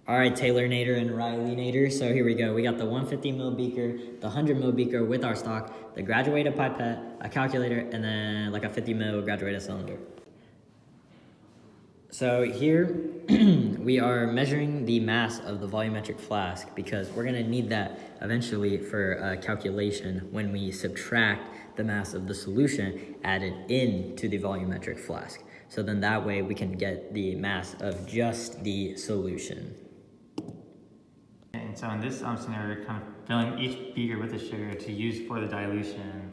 All right, Taylor Nader and Riley Nader. So here we go. We got the 150 ml beaker, the 100 ml beaker with our stock, the graduated pipette, a calculator, and then like a 50 ml graduated cylinder. So here we are measuring the mass of the volumetric flask because we're gonna need that eventually for calculation when we subtract the mass of the solution added into the volumetric flask. So then that way we can get the mass of just the solution. And so in this scenario, we're kind of filling each beaker with the sugar to use for the dilution,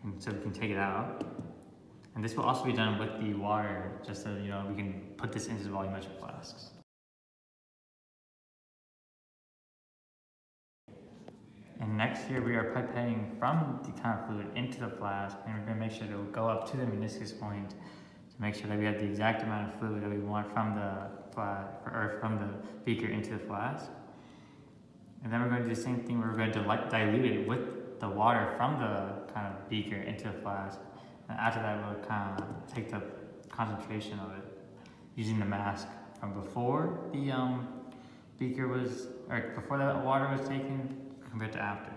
and so we can take it out. And this will also be done with the water, just so we can put this into the volumetric flasks. And next here we are pipetting from the kind of fluid into the flask, and we're going to make sure to go up to the meniscus point to make sure that we have the exact amount of fluid that we want from the beaker into the flask. And then we're going to do the same thing where we're going to dilute it with the water from the kind of beaker into the flask. And after that, we'll kind of take the concentration of it using the mask from before the before the water was taken compared to after.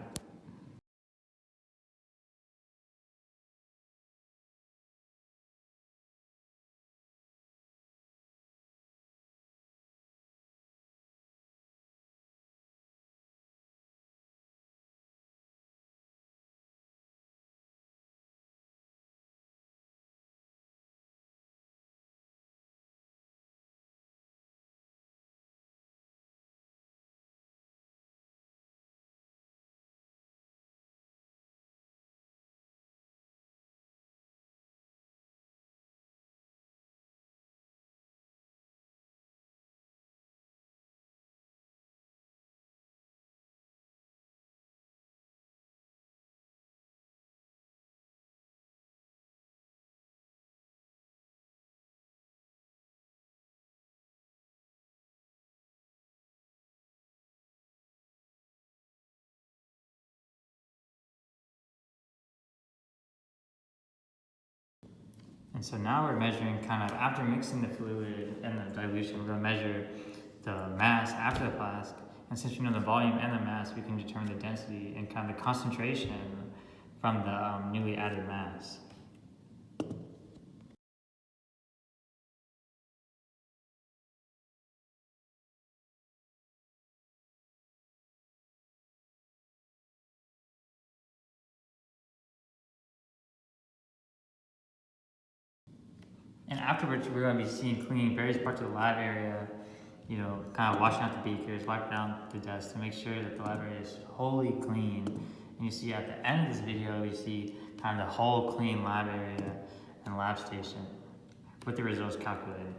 And so now we're measuring kind of after mixing the fluid and the dilution, we're going to measure the mass after the flask. And since we know the volume and the mass, we can determine the density and kind of the concentration from the newly added mass. And afterwards, we're going to be seeing cleaning various parts of the lab area, kind of washing out the beakers, wiping down the dust to make sure that the lab area is wholly clean. And you see at the end of this video, you see kind of the whole clean lab area and lab station with the results calculated.